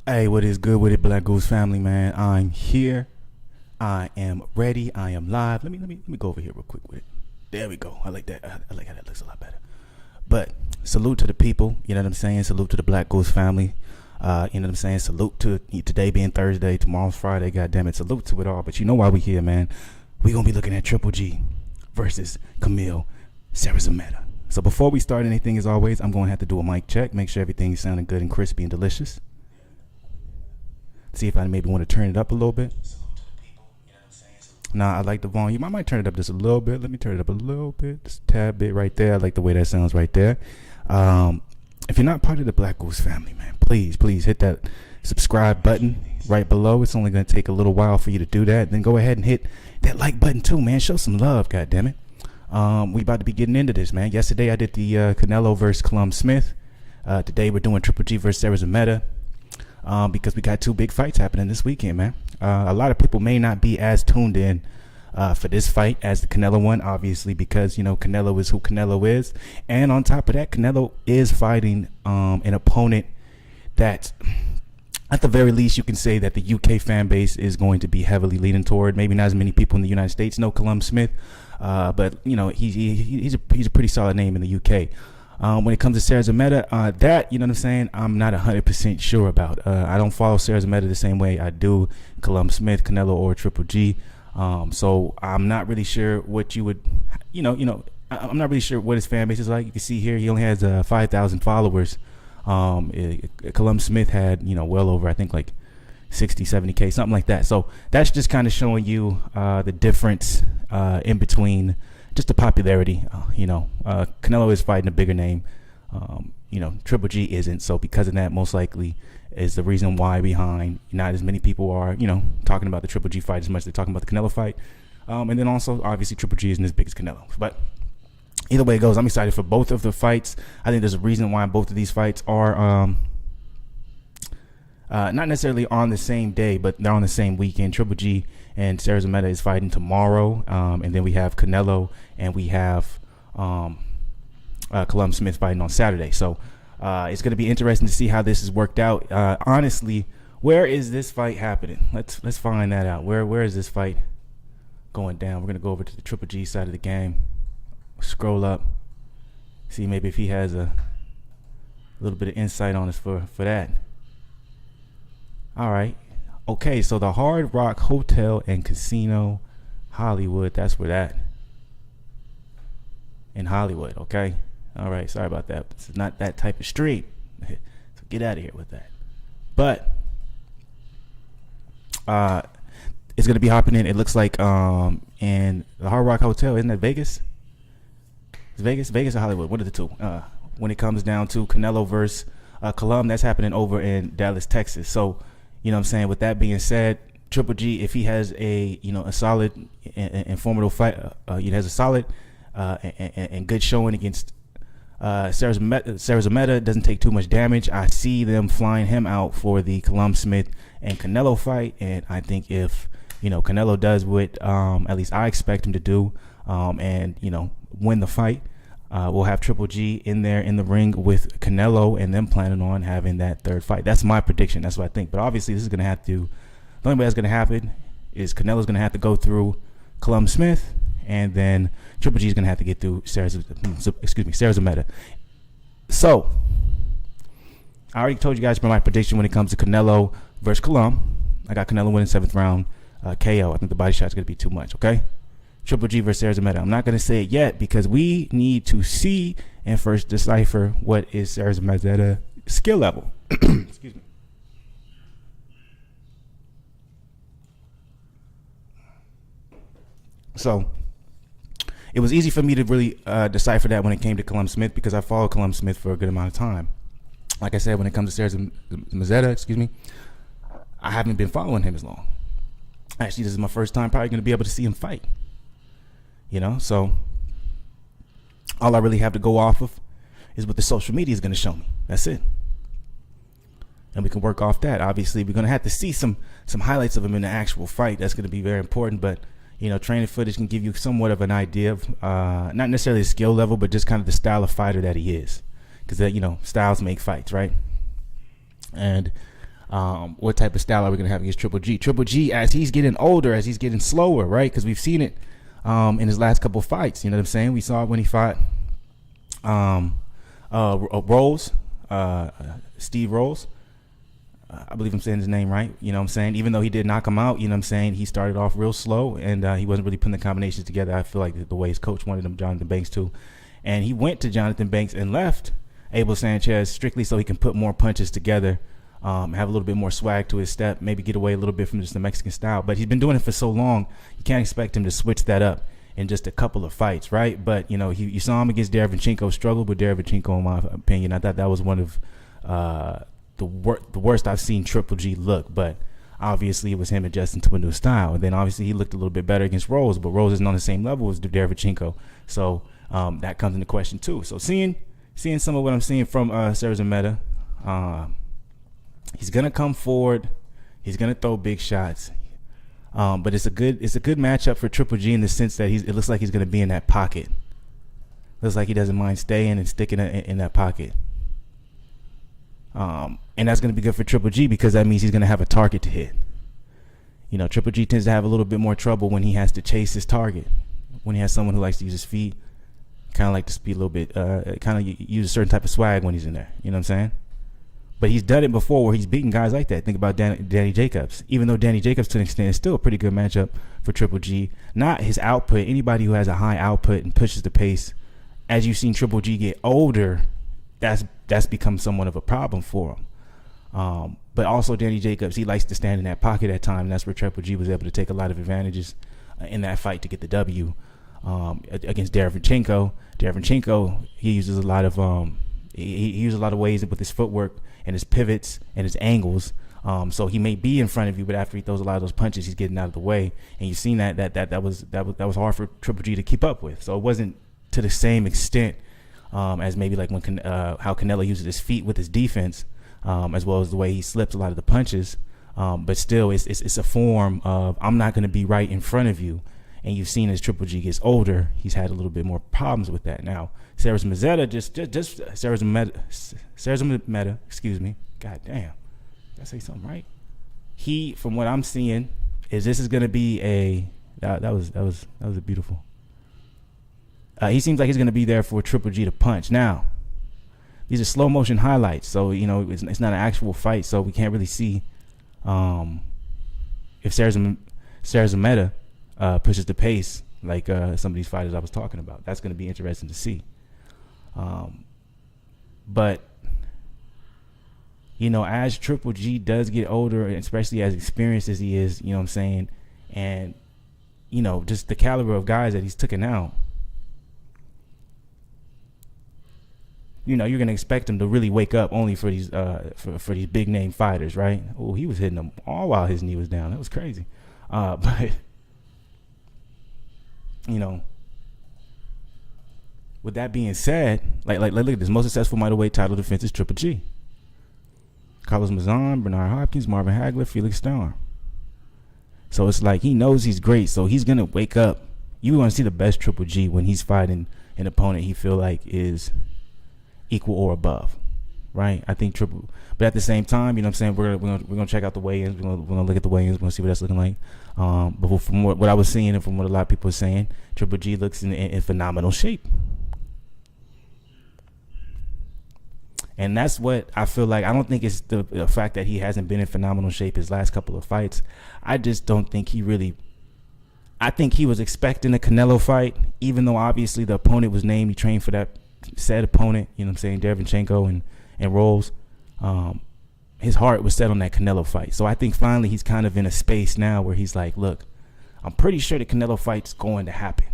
Hey, what is good with it, Black Goose family, man? I'm here. I am ready. I am live. Let me go over here real quick with it. There we go. I like that. I like how that looks a lot better. But salute to the people. You know what I'm saying? Salute to the Black Goose family. You know what I'm saying? Salute to today being Thursday, tomorrow's Friday. God damn it. Salute to it all. But you know why we here, man? We gonna be looking at Triple G versus Kamil, Szeremeta. So before we start anything, as always, I'm gonna have to do a mic check. Make sure everything's sounding good and crispy and delicious. See if I maybe want to turn it up a little bit. Nah, I like the volume. I might turn it up just a little bit. Let me turn it up a little bit, just a tad bit right there. I like the way that sounds right there. If you're not part of the Black Goose family, man, please hit that subscribe button right below. It's only going to take a little while for you to do that. Then go ahead and hit that like button too, man. Show some love, goddammit. We about to be getting into this, man. Yesterday I did the Canelo versus Callum Smith. Today we're doing Triple G versus Szeremeta. Because we got two big fights happening this weekend, man. A lot of people may not be as tuned in for this fight as the Canelo one, obviously, because, you know, Canelo is who Canelo is. And on top of that, Canelo is fighting an opponent that, at the very least, you can say that the UK fan base is going to be heavily leaning toward. Maybe not as many people in the United States know Callum Smith, but, you know, he's a pretty solid name in the UK. When it comes to Szeremeta, that, you know what I'm saying, I'm not 100% sure about. I don't follow Szeremeta the same way I do Callum Smith, Canelo, or Triple G. So I'm not really sure what you would, I'm not really sure what his fan base is like. You can see here he only has 5,000 followers. Callum Smith had, well over, I think, like 60, 70K, something like that. So that's just kind of showing you the difference in between just the popularity. Canelo is fighting a bigger name. Triple G isn't. So because of that, most likely is the reason why behind not as many people are, talking about the Triple G fight as much as they're talking about the Canelo fight. And then also, obviously, Triple G isn't as big as Canelo. But either way it goes, I'm excited for both of the fights. I think there's a reason why both of these fights are not necessarily on the same day, but they're on the same weekend. Triple G and Szeremeta is fighting tomorrow, and then we have Canelo and we have Callum Smith fighting on Saturday. So it's going to be interesting to see how this is worked out. Honestly, where is this fight happening? Let's find that out. Where is this fight going down? We're going to go over to the Triple G side of the game, scroll up, see maybe if he has a little bit of insight on us for that. All right. Okay, so the Hard Rock Hotel and Casino, Hollywood. That's where that. In Hollywood, okay? All right, sorry about that. This is not that type of street. So get out of here with that. But it's going to be hopping in. It looks like in the Hard Rock Hotel. Isn't that Vegas? It's Vegas or Hollywood? One of the two. When it comes down to Canelo versus Callum, that's happening over in Dallas, Texas. So, you know what I'm saying? With that being said, Triple G, if he has a solid and formidable fight, he has a solid and good showing against Szeremeta, doesn't take too much damage. I see them flying him out for the Callum Smith and Canelo fight, and I think if Canelo does what at least I expect him to do, and win the fight, we'll have Triple G in there in the ring with Canelo and them planning on having that third fight. That's my prediction. That's what I think. But obviously, this is going to have to, the only way that's going to happen is Canelo's going to have to go through Callum Smith, and then Triple G is going to have to get through Szeremeta. So, I already told you guys my prediction when it comes to Canelo versus Callum. I got Canelo winning 7th round KO. I think the body shot's going to be too much, okay? Triple G versus Szeremeta. I'm not going to say it yet because we need to see and first decipher what is Szeremeta's skill level. Excuse me. So it was easy for me to really decipher that when it came to Callum Smith because I followed Callum Smith for a good amount of time. Like I said, when it comes to Szeremeta, I haven't been following him as long. Actually, this is my first time probably going to be able to see him fight. So all I really have to go off of is what the social media is going to show me. That's it. And we can work off that. Obviously, we're going to have to see some highlights of him in the actual fight. That's going to be very important. But, training footage can give you somewhat of an idea of not necessarily the skill level, but just kind of the style of fighter that he is. Because, styles make fights, right? And What type of style are we going to have against Triple G? Triple G, as he's getting older, as he's getting slower, right? Because we've seen it in his last couple fights. You know what I'm saying? We saw it when he fought Rolls, Steve Rolls. I believe I'm saying his name right. You know what I'm saying? Even though he did knock him out, you know what I'm saying? He started off real slow, and he wasn't really putting the combinations together. I feel like the way his coach wanted him, Jonathan Banks, too. And he went to Jonathan Banks and left Abel Sanchez strictly so he can put more punches together, have a little bit more swag to his step, maybe get away a little bit from just the Mexican style. But he's been doing it for so long, you can't expect him to switch that up in just a couple of fights, right? But, you know, you saw him against Derevyanchenko, struggled with Derevyanchenko, in my opinion. I thought that was one of the worst I've seen Triple G look, but obviously it was him adjusting to a new style. And then obviously he looked a little bit better against Rose, but Rose isn't on the same level as Derevyanchenko, so that comes into question too. So seeing some of what I'm seeing from Szeremeta, he's gonna come forward, he's gonna throw big shots, but it's a good matchup for Triple G in the sense that it looks like he's gonna be in that pocket. Looks like he doesn't mind staying and sticking in that pocket. And that's going to be good for Triple G because that means he's going to have a target to hit. You know, Triple G tends to have a little bit more trouble when he has to chase his target. When he has someone who likes to use his feet, kind of like to speed a little bit, kind of use a certain type of swag when he's in there. You know what I'm saying? But he's done it before where he's beaten guys like that. Think about Danny Jacobs. Even though Danny Jacobs to an extent is still a pretty good matchup for Triple G. Not his output. Anybody who has a high output and pushes the pace, as you've seen Triple G get older, that's become somewhat of a problem for him. But also Danny Jacobs, he likes to stand in that pocket at times. And that's where Triple G was able to take a lot of advantages in that fight to get the W against Derevyanchenko. Derevyanchenko, he uses a lot of he uses a lot of ways with his footwork and his pivots and his angles. So he may be in front of you, but after he throws a lot of those punches, he's getting out of the way. And you've seen that was hard for Triple G to keep up with. So it wasn't to the same extent as maybe like when how Canelo uses his feet with his defense, as well as the way he slips a lot of the punches. But still, it's a form of I'm not going to be right in front of you. And you've seen as Triple G gets older, he's had a little bit more problems with that. Now, Szeremeta, Szeremeta, excuse me. God damn, did I say something right? He, from what I'm seeing, this is going to be that was a beautiful. He seems like he's going to be there for Triple G to punch. Now, these are slow motion highlights, so you know it's not an actual fight, so we can't really see if Szeremeta pushes the pace like some of these fighters I was talking about. That's going to be interesting to see. But you know, as Triple G does get older, and especially as experienced as he is, you know what I'm saying, and you know, just the caliber of guys that he's taken out. You know, you're gonna expect him to really wake up only for these for these big name fighters, right? Oh, he was hitting them all while his knee was down. That was crazy. But you know, with that being said, like look at this. Most successful middleweight title defense is Triple G. Carlos Mazan, Bernard Hopkins, Marvin Hagler, Felix Starr. So it's like he knows he's great, so he's gonna wake up. You want to see the best Triple G when he's fighting an opponent he feel like is equal or above, right? I think but at the same time, you know what I'm saying, we're gonna check out the weigh-ins. We're gonna look at the weigh-ins. We're gonna see what that's looking like. But from what I was seeing and from what a lot of people are saying, Triple G looks in phenomenal shape, and that's what I feel like. I don't think it's the fact that he hasn't been in phenomenal shape his last couple of fights. I just don't think he really. I think he was expecting a Canelo fight, even though obviously the opponent was named. He trained for that said opponent, you know what I'm saying, Derevyanchenko and Rolls. His heart was set on that Canelo fight. So I think finally he's kind of in a space now where he's like, look, I'm pretty sure the Canelo fight's going to happen.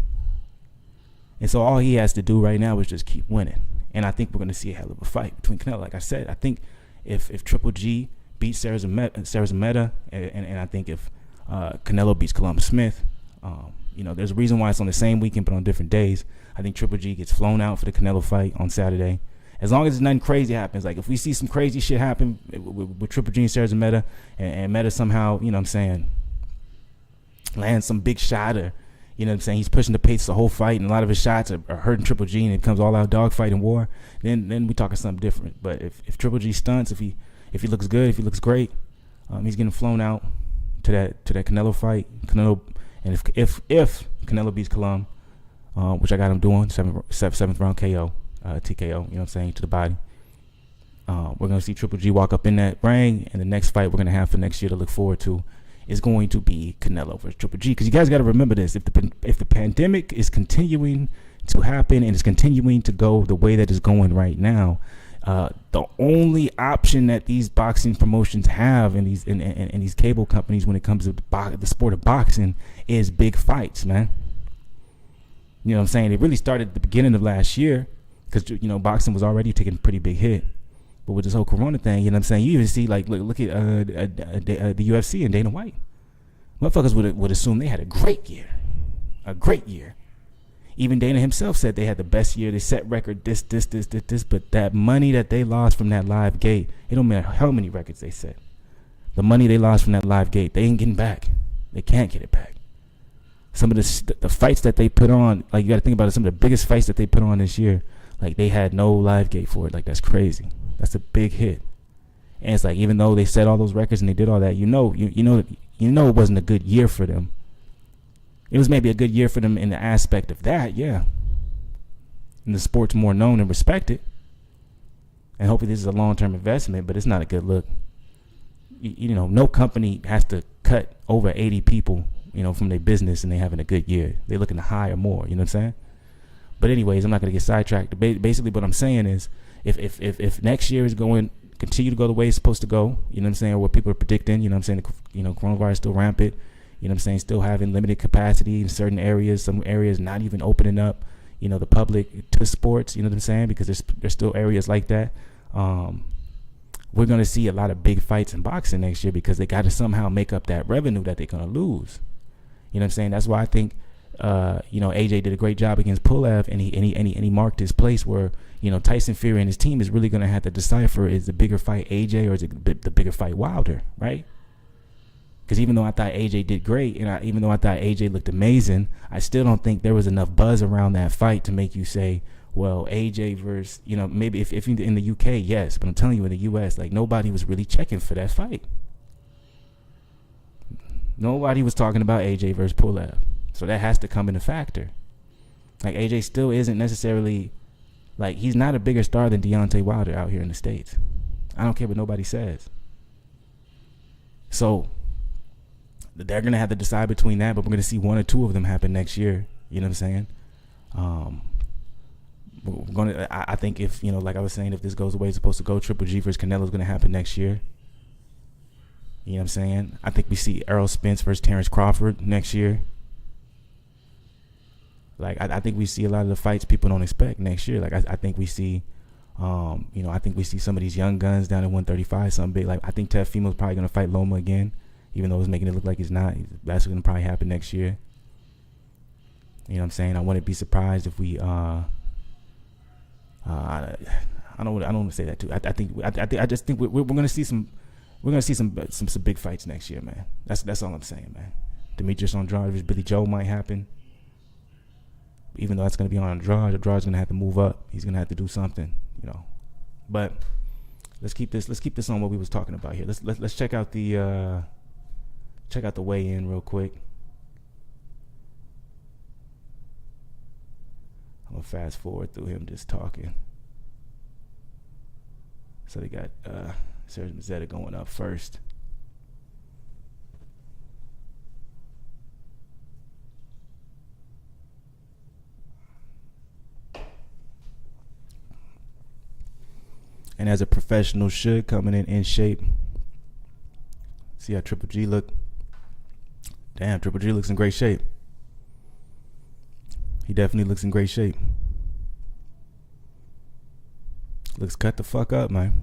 And so all he has to do right now is just keep winning. And I think we're going to see a hell of a fight between Canelo. Like I said, I think if Triple G beats Szeremeta, and I think if Canelo beats Columbus Smith, you know, there's a reason why it's on the same weekend but on different days. I think Triple G gets flown out for the Canelo fight on Saturday. As long as nothing crazy happens, like if we see some crazy shit happen with Triple G and Szeremeta, and Meta somehow, you know what I'm saying, lands some big shot, or, you know what I'm saying, he's pushing the pace the whole fight, and a lot of his shots are hurting Triple G, and it becomes all out dogfight and war, then we talking something different. But if Triple G stunts, if he looks good, if he looks great, He's getting flown out to that Canelo fight. Canelo, and if Canelo beats Colum, which I got him doing, seventh round KO, TKO. You know what I'm saying, to the body. We're gonna see Triple G walk up in that ring, and the next fight we're gonna have for next year to look forward to is going to be Canelo versus Triple G. Because you guys got to remember this: if the pandemic is continuing to happen and is continuing to go the way that it's going right now, the only option that these boxing promotions have and these cable companies when it comes to the sport of boxing is big fights, man. You know what I'm saying? It really started at the beginning of last year because, you know, boxing was already taking a pretty big hit. But with this whole Corona thing, you know what I'm saying? You even see, like, look at the UFC and Dana White. Motherfuckers would assume they had a great year. A great year. Even Dana himself said they had the best year. They set record this. But that money that they lost from that live gate, it don't matter how many records they set. The money they lost from that live gate, they ain't getting back. They can't get it back. Some of the fights that they put on, like, you got to think about it, some of the biggest fights that they put on this year, like, they had no live gate for it. Like, that's crazy. That's a big hit. And it's like, even though they set all those records and they did all that, you know it wasn't a good year for them. It was maybe a good year for them in the aspect of that, yeah. And the sport's more known and respected. And hopefully this is a long-term investment, but it's not a good look. You know, no company has to cut over 80 people, you know, from their business and they having a good year. They're looking to hire more, you know what I'm saying? But anyways, I'm not going to get sidetracked. Basically what I'm saying is, if next year is going continue to go the way it's supposed to go, you know what I'm saying, or what people are predicting, you know what I'm saying, you know, coronavirus still rampant, you know what I'm saying, still having limited capacity in certain areas, some areas not even opening up, you know, the public to sports, you know what I'm saying, because there's still areas like that. We're going to see a lot of big fights in boxing next year because they got to somehow make up that revenue that they're going to lose. You know what I'm saying? That's why I think, you know, AJ did a great job against Pulev, and he marked his place where, you know, Tyson Fury and his team is really going to have to decipher, is the bigger fight AJ or is it the bigger fight Wilder, right? Because even though I thought AJ did great, and even though I thought AJ looked amazing, I still don't think there was enough buzz around that fight to make you say, well, AJ versus, you know, maybe if in the UK, yes, but I'm telling you, in the US, like, nobody was really checking for that fight. Nobody was talking about AJ versus Pulev. So that has to come in a factor. Like, AJ still isn't necessarily, like, he's not a bigger star than Deontay Wilder out here in the States. I don't care what nobody says. So they're going to have to decide between that, but we're going to see one or two of them happen next year. You know what I'm saying? We're going to, I think if, you know, like I was saying, if this goes the way it's supposed to go, Triple G versus Canelo is going to happen next year. You know what I'm saying? I think we see Errol Spence versus Terrence Crawford next year. Like, I think we see a lot of the fights people don't expect next year. Like, I think we see, you know, I think we see some of these young guns down at 135, something big. Like, I think Teofimo's probably going to fight Loma again, even though it's making it look like he's not. That's going to probably happen next year. You know what I'm saying? I wouldn't be surprised if we, I don't want to say that too. I just think we're going to see some big fights next year, man. That's all I'm saying, man. Demetrius Andrade versus Billy Joe might happen. Even though that's going to be on Andrade's going to have to move up. He's going to have to do something, you know. But let's keep this on what we was talking about here. Let's check out the weigh-in real quick. I'm gonna fast forward through him just talking. So they got Szeremeta going up first. And as a professional should, coming in shape. See how Triple G look? Damn, Triple G looks in great shape. He definitely looks in great shape. Looks cut the fuck up, man.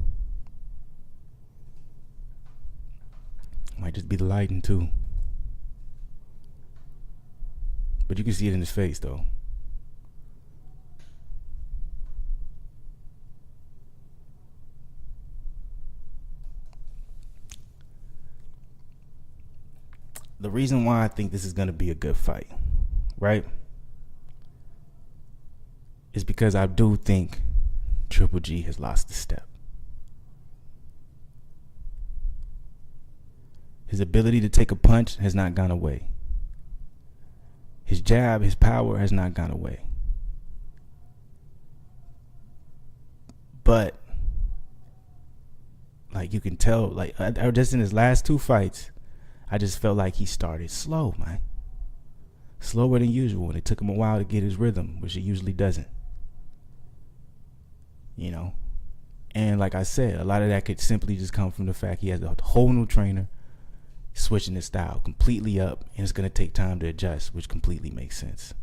Might just be the lighting too. But you can see it in his face though. The reason why I think this is going to be a good fight, right, is because I do think Triple G has lost a step. His ability to take a punch has not gone away. His jab, his power has not gone away. But like you can tell, like just in his last 2 fights, I just felt like he started slow, man. Slower than usual, and it took him a while to get his rhythm, which it usually doesn't. You know? And like I said, a lot of that could simply just come from the fact he has a whole new trainer, switching his style completely up, and it's going to take time to adjust, which completely makes sense.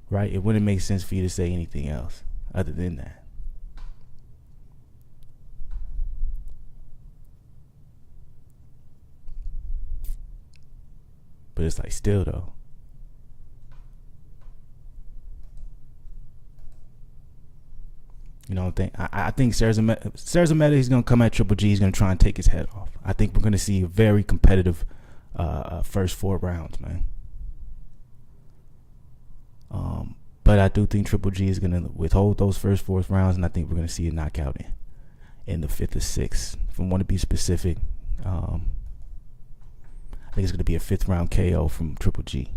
Right? It wouldn't make sense for you to say anything else other than that. But it's like still though. You know, I think Szeremeta, he's gonna come at Triple G. He's gonna try and take his head off. I think we're gonna see a very competitive first 4 rounds, man. But I do think Triple G is gonna withhold those first 4 rounds, and I think we're gonna see a knockout in the 5th or 6th. If I want to be specific, I think it's gonna be a 5th round KO from Triple G.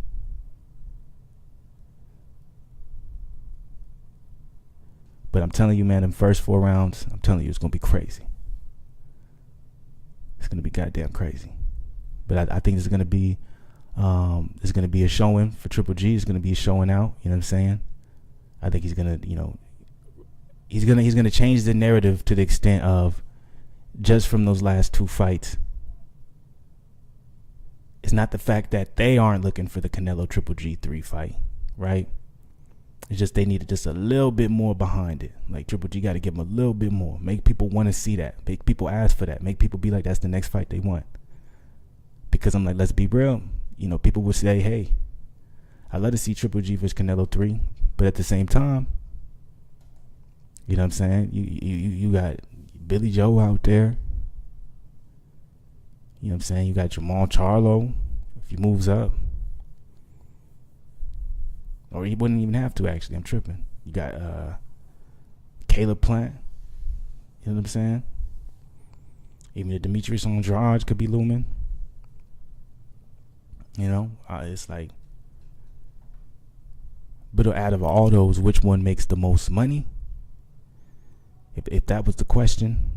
But I'm telling you, man, in first 4 rounds, I'm telling you, it's going to be crazy. It's going to be goddamn crazy. But I think it's going to be a showing for Triple G. It's going to be a showing out. You know what I'm saying? I think he's going to, you know, he's going to change the narrative to the extent of just from those last 2 fights. It's not the fact that they aren't looking for the Canelo Triple G 3 fight, right? It's just they needed just a little bit more behind it. Like Triple G got to give them a little bit more. Make people want to see that. Make people ask for that. Make people be like, that's the next fight they want. Because I'm like, let's be real. You know, people would say, hey, I'd love to see Triple G versus Canelo 3. But at the same time, you know what I'm saying? You got Billy Joe out there. You know what I'm saying? You got Jamal Charlo if he moves up. Or he wouldn't even have to, actually. I'm tripping. You got Caleb Plant. You know what I'm saying? Even the Demetrius Andrade could be looming. You know? It's like... But out of all those, which one makes the most money? If that was the question...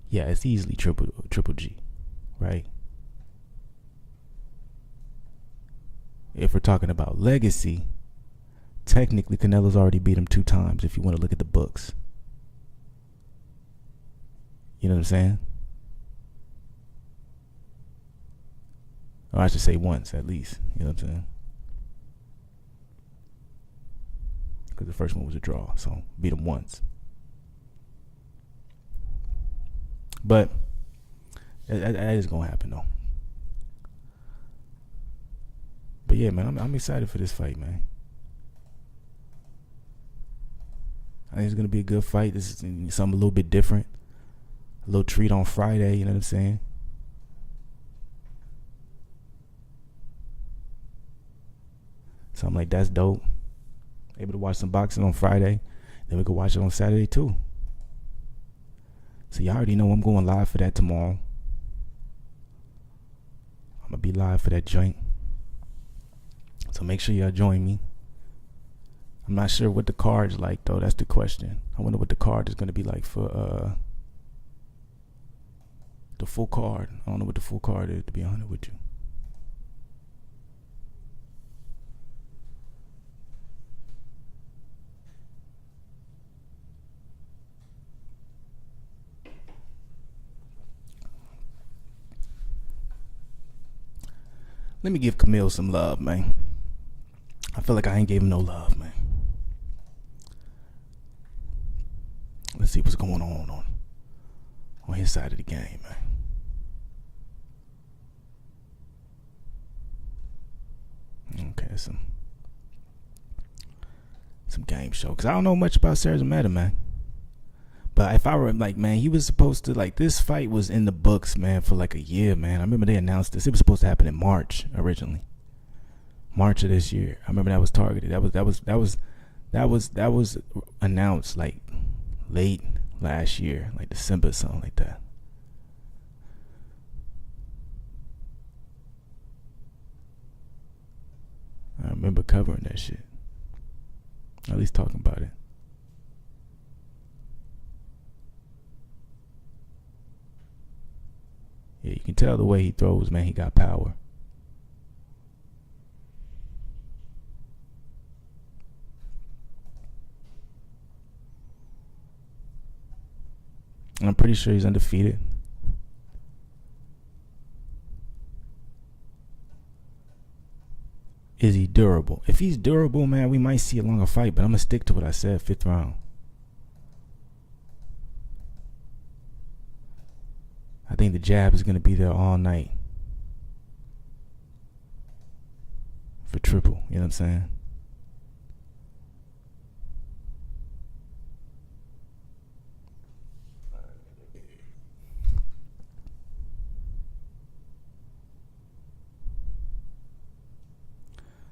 Yeah, it's easily Triple G. Right? If we're talking about legacy, technically Canelo's already beat him 2 times if you want to look at the books. You know what I'm saying? Or I should say once at least. You know what I'm saying? Because the first one was a draw, so beat him once. But that is going to happen though. But yeah, man, I'm excited for this fight, man. I think it's going to be a good fight. This is something a little bit different. A little treat on Friday, you know what I'm saying? Something like that's dope. Able to watch some boxing on Friday. Then we can watch it on Saturday too. So y'all already know I'm going live for that tomorrow. I'm going to be live for that joint. So make sure y'all join me. I'm not sure what the card's like though. That's the question. I wonder what the card is going to be like for the full card. I don't know what the full card is, to be honest with you. Let me give Kamil some love, man. I feel like I ain't gave him no love, man. Let's see what's going on his side of the game, man. Okay, some game show. Because I don't know much about Szeremeta, man. But if I were like, man, he was supposed to, like, this fight was in the books, man, for like a year, man. I remember they announced this. It was supposed to happen in March originally. March of this year. I remember that was targeted. That was announced like late last year, like December, something like that. I remember covering that shit. At least talking about it. Yeah, you can tell the way he throws, man. He got power. I'm pretty sure he's undefeated. Is he durable? If he's durable, man, we might see a longer fight, but I'm going to stick to what I said, 5th round. I think the jab is going to be there all night for triple, you know what I'm saying?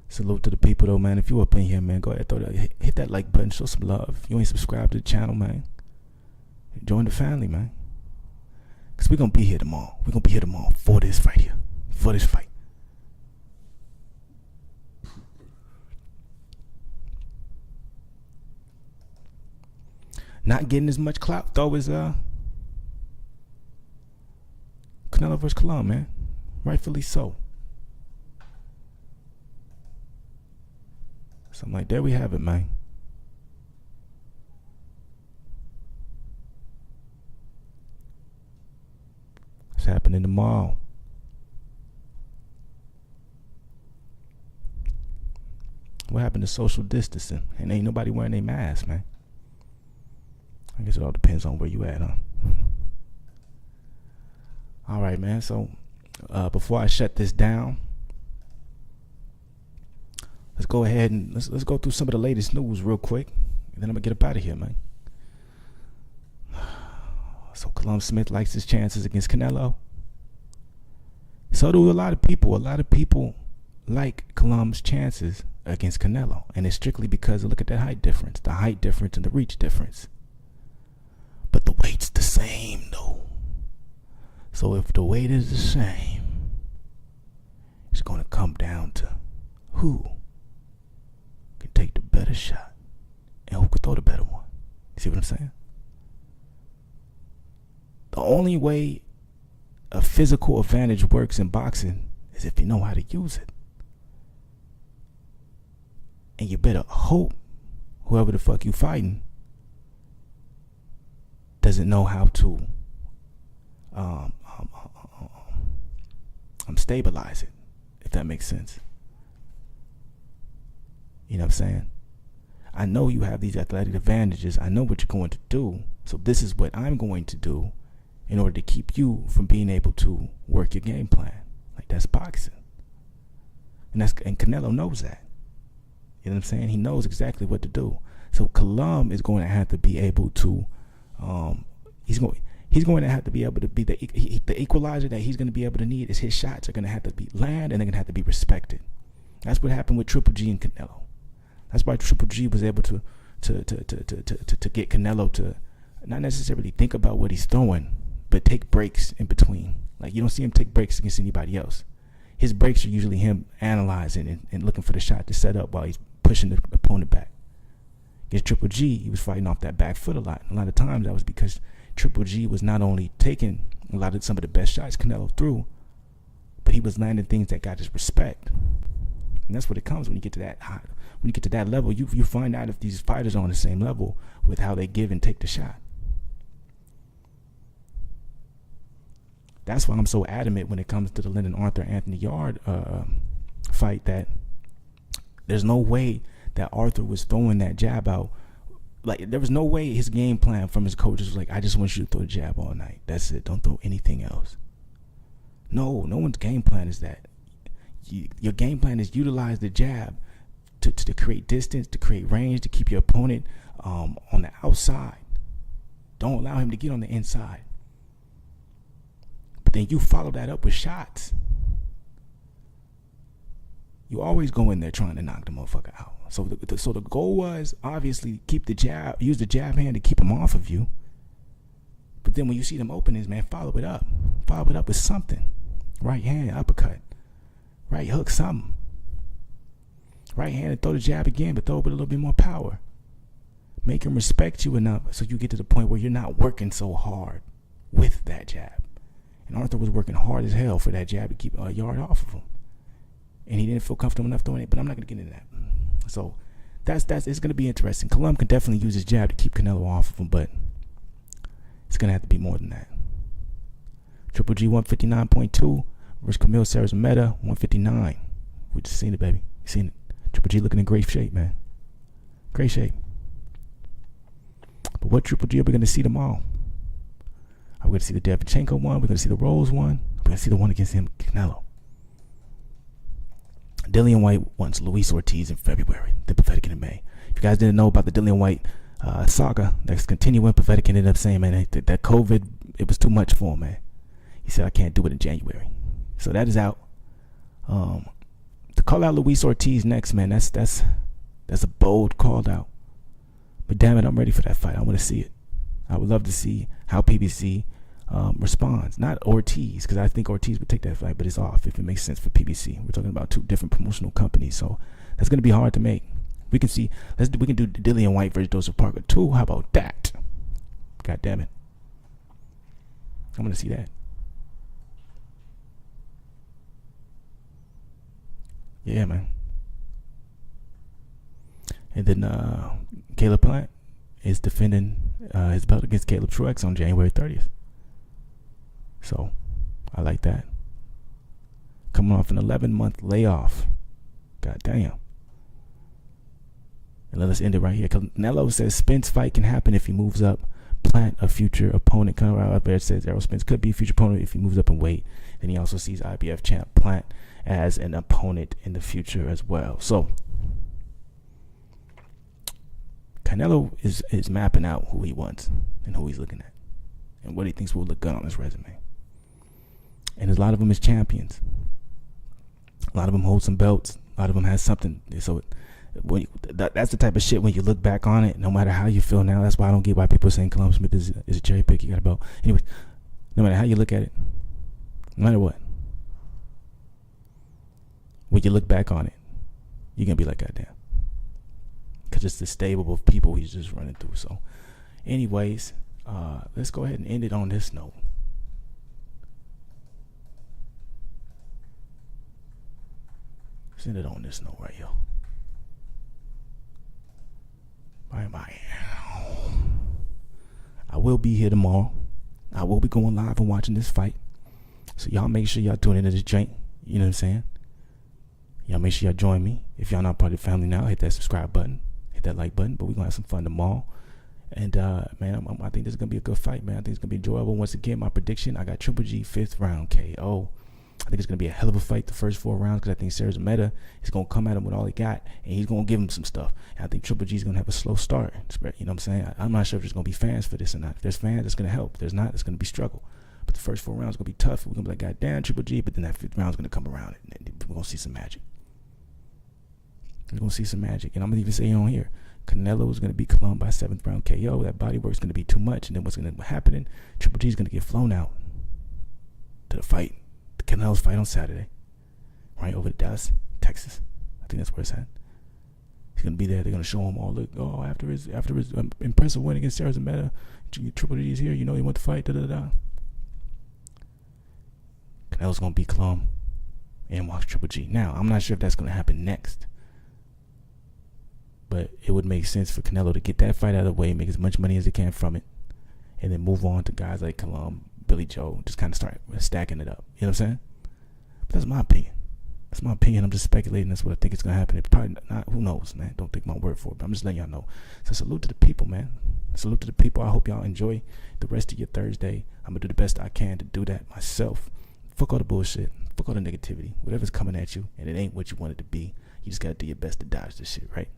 Salute to the people though, man. If you up in here, man, go ahead, hit that like button, show some love. If you ain't subscribed to the channel, man, join the family, man. Cause we're gonna be here tomorrow. We're gonna be here tomorrow for this fight here. For this fight. Not getting as much clout though as Canelo versus Colum, man. Rightfully so. So I'm like, there we have it, man. It's happening tomorrow. What happened to social distancing? And ain't nobody wearing a mask, man. I guess it all depends on where you at, huh? All right, man. So before I shut this down, let's go ahead and let's go through some of the latest news real quick, and then I'm gonna get up out of here, man. So Colum Smith likes his chances against Canelo. So do a lot of people. A lot of people like Colum's chances against Canelo, and it's strictly because look at that height difference, the height difference and the reach difference. But the weight's the same though. So if the weight is the same, it's gonna come down to who can take the better shot and who can throw the better one. You see what I'm saying? The only way a physical advantage works in boxing is if you know how to use it. And you better hope whoever the fuck you fighting doesn't know how to stabilize it, if that makes sense. You know what I'm saying? I know you have these athletic advantages. I know what you're going to do. So this is what I'm going to do in order to keep you from being able to work your game plan. Like, that's boxing. And Canelo knows that. You know what I'm saying? He knows exactly what to do. So Colum is going to have to be able to he's going to have to be able to be the equalizer that he's going to be able to need is his shots are going to have to be land, and they're going to have to be respected. That's what happened with Triple G and Canelo. That's why Triple G was able to get Canelo to not necessarily think about what he's throwing, but take breaks in between. Like, you don't see him take breaks against anybody else. His breaks are usually him analyzing and looking for the shot to set up while he's pushing the opponent back. Against Triple G, he was fighting off that back foot a lot. A lot of times that was because Triple G was not only taking some of the best shots Canelo threw, but he was landing things that got his respect. And that's what it comes when you get to that high. When you get to that level, you find out if these fighters are on the same level with how they give and take the shot. That's why I'm so adamant when it comes to the Lyndon Arthur-Anthony Yard fight, that there's no way that Arthur was throwing that jab out. Like, there was no way his game plan from his coaches was like, I just want you to throw the jab all night. That's it. Don't throw anything else. No one's game plan is that. Your game plan is utilize the jab to create distance, to create range, to keep your opponent on the outside. Don't allow him to get on the inside. But then you follow that up with shots. You always go in there trying to knock the motherfucker out. So the goal was obviously use the jab hand to keep him off of you. But then when you see them openings, man, follow it up with something. Right hand, uppercut, right hook, something. Right hand and throw the jab again, but throw it with a little bit more power. Make him respect you enough so you get to the point where you're not working so hard with that jab. And Arthur was working hard as hell for that jab to keep a yard off of him. And he didn't feel comfortable enough doing it, but I'm not going to get into that. So it's going to be interesting. Colum can definitely use his jab to keep Canelo off of him, but it's going to have to be more than that. Triple G 159.2 versus Kamil Szeremeta 159. We just seen it, baby. You seen it. Triple G looking in great shape, man. Great shape. But what Triple G are we going to see tomorrow? Are we going to see the Derevchenko one? We're going to see the Rose one? We're going to see the one against him, Canelo. Dillian White wants Luis Ortiz in February, then Pathetic in May. If you guys didn't know about the Dillian White saga that's continuing, Pathetic ended up saying, man, that COVID, it was too much for him, man. He said, I can't do it in January. So that is out. To call out Luis Ortiz next, man, that's a bold call out. But damn it, I'm ready for that fight. I want to see it. I would love to see how PBC responds. Not Ortiz, because I think Ortiz would take that fight, but it's off if it makes sense for PBC. We're talking about two different promotional companies, so that's going to be hard to make. We can see, we can do Dillian White versus Joseph Parker too. How about that? God damn it. I'm going to see that. Yeah, man. And then Caleb Plant is defending his belt against Caleb Truex on January 30th. So, I like that. Coming off an 11-month layoff. God damn. And let's end it right here. Canelo says Spence fight can happen if he moves up. Plant a future opponent. Conrad Albert says Errol Spence could be a future opponent if he moves up in weight. Then he also sees IBF champ Plant as an opponent in the future as well. So, Canelo is mapping out who he wants and who he's looking at and what he thinks will look good on his resume. And a lot of them is champions. A lot of them hold some belts. A lot of them has something. So that's the type of shit when you look back on it, no matter how you feel now. That's why I don't get why people are saying Callum Smith is a cherry pick. He got a belt. Anyway, no matter how you look at it, no matter what, when you look back on it, you're going to be like, goddamn. Because it's the stable of people he's just running through. So, anyways, let's go ahead and end it on this note. Let's end it on this note right here. Bye-bye. I will be here tomorrow. I will be going live and watching this fight. So, y'all make sure y'all tune into this joint. You know what I'm saying? Y'all make sure y'all join me. If y'all not part of the family now, hit that subscribe button. Hit that like button. But we're going to have some fun tomorrow. And, man, I think this is going to be a good fight, man. I think it's going to be enjoyable. Once again, my prediction, I got Triple G 5th round KO. I think it's going to be a hell of a fight the first 4 rounds because I think Szeremeta is going to come at him with all he got, and he's going to give him some stuff. And I think Triple G is going to have a slow start. You know what I'm saying? I'm not sure if there's going to be fans for this or not. If there's fans, it's going to help. If there's not, it's going to be struggle. But the first 4 rounds are going to be tough. We're going to be like, God damn, Triple G. But then that 5th round is going to come around, and we're going to see some magic. We're going to see some magic. And I'm going to even say it on here. Canelo is going to be Cologne by 7th round KO. That body work's going to be too much. And then what's going to happen? Triple G is going to get flown out to the fight. The Canelo's fight on Saturday. Right over to Dallas, Texas. I think that's where it's at. He's going to be there. They're going to show him all. Look, after his impressive win against Szeremeta, Triple G is here. You know he went to fight. Canelo's going to beat Cologne and watch Triple G. Now, I'm not sure if that's going to happen next. But it would make sense for Canelo to get that fight out of the way, make as much money as he can from it, and then move on to guys like Cologne, Billy Joe, just kind of start stacking it up. You know what I'm saying? But that's my opinion. That's my opinion. I'm just speculating. That's what I think is going to happen. It's probably not. Who knows, man? Don't take my word for it. But I'm just letting y'all know. So salute to the people, man. Salute to the people. I hope y'all enjoy the rest of your Thursday. I'm going to do the best I can to do that myself. Fuck all the bullshit. Fuck all the negativity. Whatever's coming at you and it ain't what you want it to be, you just got to do your best to dodge this shit, right?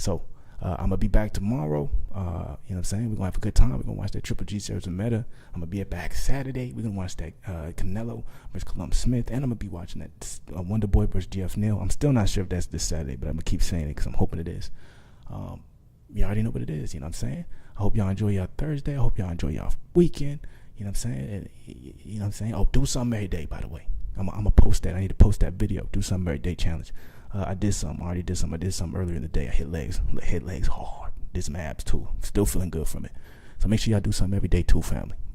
So, I'm gonna be back tomorrow. You know what I'm saying? We're gonna have a good time. We're gonna watch that Triple G Szeremeta. I'm gonna be back Saturday. We're gonna watch that Canelo versus Columbus Smith, and I'm gonna be watching that Wonder Boy versus Jeff Neal. I'm still not sure if that's this Saturday, but I'm gonna keep saying it because I'm hoping it is. You already know what it is. You know what I'm saying? I hope y'all enjoy y'all Thursday. I hope y'all enjoy y'all weekend. You know what I'm saying? And, you know what I'm saying? Oh, do something every day. By the way, I'm gonna post that. I need to post that video. Do something every day challenge. I did something. I already did something. I did something earlier in the day. I hit legs hard. Did some abs too. Still feeling good from it. So make sure y'all do something every day too, family.